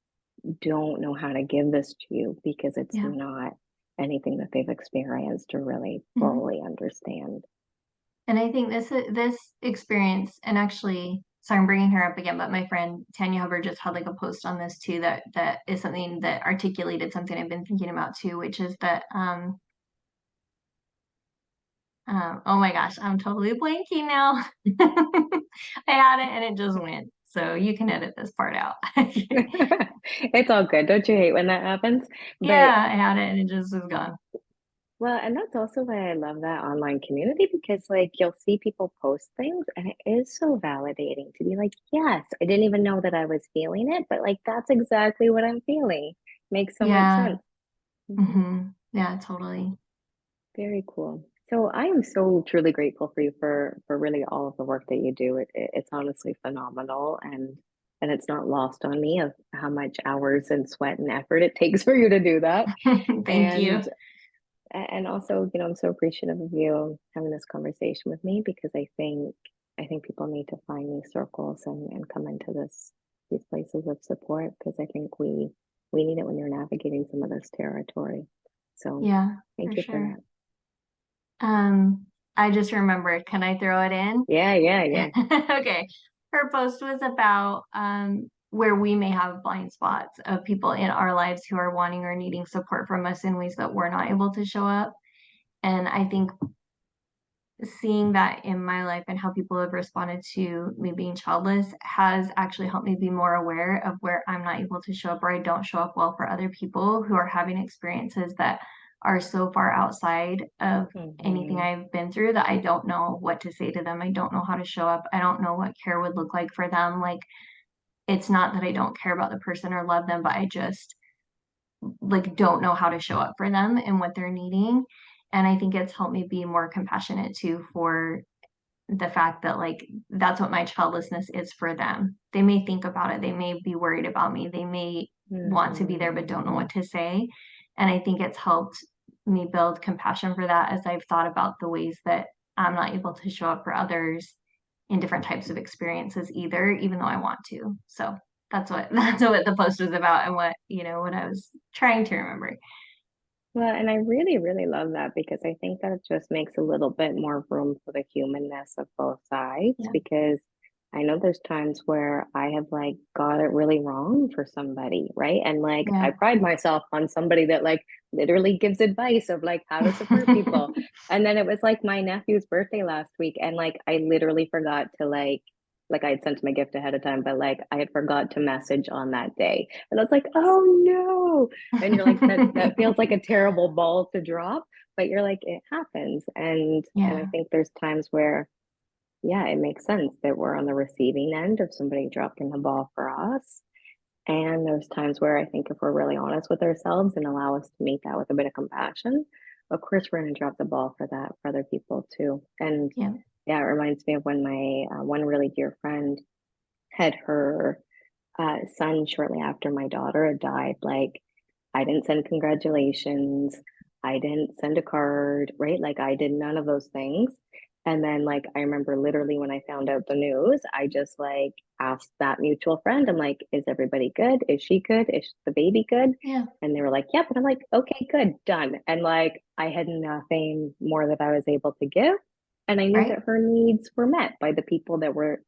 Speaker 1: don't know how to give this to you because it's
Speaker 2: Yeah.
Speaker 1: not anything that they've experienced or really
Speaker 2: Mhm.
Speaker 1: fully understand.
Speaker 2: And I think this experience, and actually, sorry, I'm bringing her up again, but my friend Tanya Hubbard just had like a post on this too that is something that articulated something I've been thinking about too, which is that oh my gosh, I'm totally blanking now. I had it and it just went. So you can edit this part out.
Speaker 1: It's all good. Don't you hate when that happens? But
Speaker 2: Yeah, I had it and it just is gone.
Speaker 1: well, and that's also why I love that online community because, like, you'll see people post things and it is so validating to be like, yes, I didn't even know that I was feeling it, but like, that's exactly what I'm feeling. Makes so much
Speaker 2: Yeah.
Speaker 1: sense. Mhm.
Speaker 2: Yeah, totally.
Speaker 1: Very cool. So I am so truly grateful for you for really all of the work that you do. It's honestly phenomenal, and it's not lost on me of how much hours and sweat and effort it takes for you to do that.
Speaker 2: Thank you.
Speaker 1: And and also, I'm so appreciative of you having this conversation with me because I think people need to find these circles and come into these places of support because I think we need it when you're navigating some of this territory. So
Speaker 2: Yeah, for
Speaker 1: thank you for
Speaker 2: sure.
Speaker 1: that.
Speaker 2: I just remembered. Can I throw it in?
Speaker 1: Yeah, yeah, yeah.
Speaker 2: Okay. Her post was about where we may have blind spots of people in our lives who are wanting or needing support from us in ways that we're not able to show up. And I think seeing that in my life and how people have responded to me being childless has actually helped me be more aware of where I'm not able to show up or I don't show up well for other people who are having experiences that are so far outside of anything
Speaker 1: Hmm.
Speaker 2: I've been through that I don't know what to say to them. I don't know how to show up. I don't know what care would look like for them. Like, it's not that I don't care about the person or love them, but I just like don't know how to show up for them and what they're needing. And I think it's helped me be more compassionate too for the fact that like that's what my childlessness is for them. They may think about it, they may be worried about me, they may want to be there
Speaker 1: Hmm.
Speaker 2: but don't know what to say. And I think it's helped me build compassion for that as I've thought about the ways that I'm not able to show up for others in different types of experiences either, even though I want to. So that's what the post was about and what, what I was trying to remember.
Speaker 1: Well, and I really, really love that because I think that it just makes a little bit more room for the humanness of both sides.
Speaker 2: Yeah.
Speaker 1: Because I know there's times where I have like got it really wrong for somebody, right? And like I
Speaker 2: Yeah.
Speaker 1: pride myself on somebody that like literally gives advice of like how to support people. And then it was like my nephew's birthday last week, and like I literally forgot to like I had sent him a gift ahead of time, but like I had forgot to message on that day. And I was like, oh no. And you're like, that feels like a terrible ball to drop, but you're like, it happens. And I
Speaker 2: Yeah.
Speaker 1: think there's times where, yeah, it makes sense that we're on the receiving end of somebody dropping the ball for us. And there's times where I think if we're really honest with ourselves and allow us to meet that with a bit of compassion, of course we're going to drop the ball for that for other people too. And
Speaker 2: Yeah.
Speaker 1: yeah, it reminds me of when my one really dear friend had her son shortly after my daughter had died. Like, I didn't send congratulations. I didn't send a card, right? Like, I did none of those things. And then, like, I remember literally when I found out the news, I just like asked that mutual friend, I'm like, is everybody good? Is she good? Is the baby good?
Speaker 2: Yeah.
Speaker 1: And they were like, yep. And I'm like, okay, good, done. And like, I had nothing more that I was able to give. And I knew
Speaker 2: Right.
Speaker 1: that her needs were met by the people that were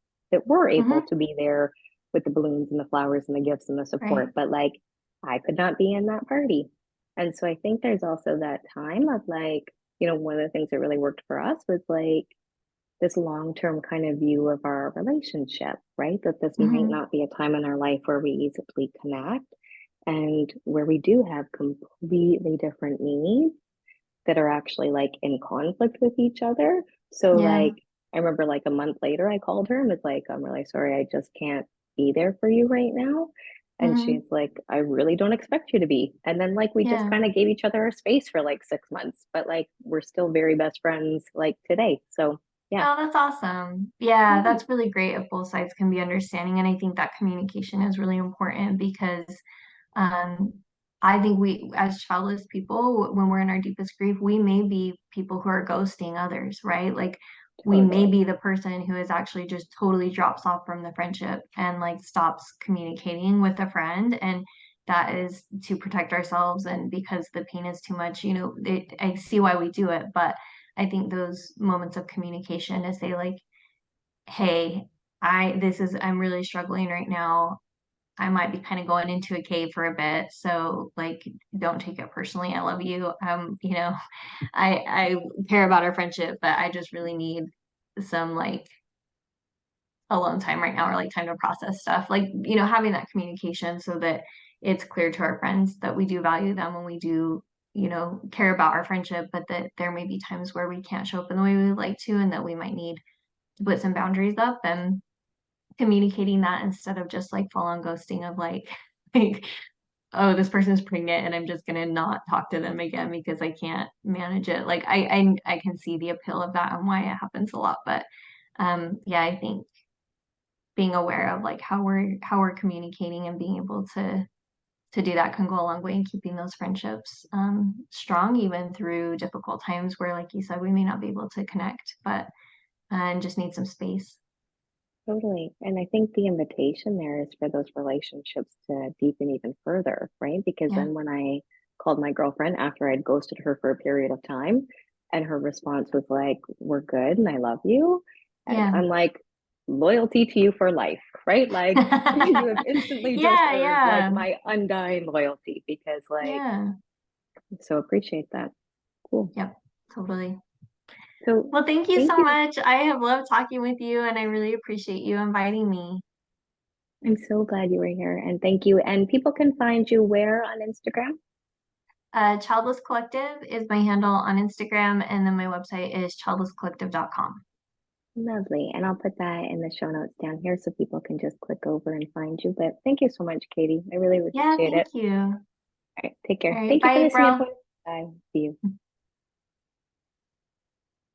Speaker 1: able
Speaker 2: Mm-hmm.
Speaker 1: to be there with the balloons and the flowers and the gifts and the
Speaker 2: Right.
Speaker 1: support, but like I could not be in that party. And so I think there's also that time of like, one of the things that really worked for us was like this long-term kind of view of our relationship, right? That this might
Speaker 2: Mm-hmm.
Speaker 1: not be a time in our life where we easily connect and where we do have completely different needs that are actually like in conflict with each other. So
Speaker 2: Yeah.
Speaker 1: like I remember like a month later I called her and was like, I'm really sorry, I just can't be there for you right now. And she's
Speaker 2: Mm-hmm.
Speaker 1: like, I really don't expect you to be. And then like we just
Speaker 2: Yeah.
Speaker 1: kind of gave each other a space for like 6 months, but like we're still very best friends like today. So yeah.
Speaker 2: Oh, that's awesome. Yeah,
Speaker 1: Yeah,
Speaker 2: that's really great if both sides can be understanding. And I think that communication is really important because um, I think we, as childless people, when we're in our deepest grief, we may be people who are ghosting others, right? Like we may
Speaker 1: totally.
Speaker 2: be the person who is actually just totally drops off from the friendship and like stops communicating with a friend. And that is to protect ourselves. And because the pain is too much, I see why we do it. But I think those moments of communication to say like, hey, I'm really struggling right now. I might be kind of going into a cave for a bit. So like don't take it personally. I love you. I care about our friendship, but I just really need some like alone time right now or like time to process stuff. Like, having that communication so that it's clear to our friends that we do value them and we do, care about our friendship, but that there may be times where we can't show up in the way we would like to and that we might need to put some boundaries up and communicating that instead of just like full on ghosting of like like oh, this person's pregnant and I'm just gonna not talk to them again because I can't manage it. Like I can see the appeal of that and why it happens a lot. But yeah, I think being aware of like how we're communicating and being able to do that can go a long way in keeping those friendships strong even through difficult times where like you said we may not be able to connect but and just need some space.
Speaker 1: Totally. And I think the invitation there is for those relationships to deepen even further, right? Because
Speaker 2: Yeah.
Speaker 1: then when I called my girlfriend after I'd ghosted her for a period of time, and her response was like, we're good and I love you. And
Speaker 2: Yeah.
Speaker 1: I'm like, loyalty to you for life, right? Like you have instantly just
Speaker 2: Yeah,
Speaker 1: earned like
Speaker 2: yeah,
Speaker 1: my undying loyalty because like
Speaker 2: yeah.
Speaker 1: so appreciate that. Cool.
Speaker 2: Yep, totally.
Speaker 1: So
Speaker 2: Well, thank you
Speaker 1: thank
Speaker 2: so
Speaker 1: you.
Speaker 2: much. I have loved talking with you, and I really appreciate you inviting me.
Speaker 1: I'm so glad you were here and thank you. And people can find you where on Instagram?
Speaker 2: Childless Collective is my handle on Instagram, and then my website is childlesscollective.com.
Speaker 1: Lovely. And I'll put that in the show notes down here so people can just click over and find you. But thank you so much, Katie. I really
Speaker 2: Yeah,
Speaker 1: appreciate it.
Speaker 2: thank you.
Speaker 1: All right, take
Speaker 2: All
Speaker 1: care.
Speaker 2: right,
Speaker 1: Thank you
Speaker 2: bye,
Speaker 1: for listening,
Speaker 2: April.
Speaker 1: everyone. Bye. See you.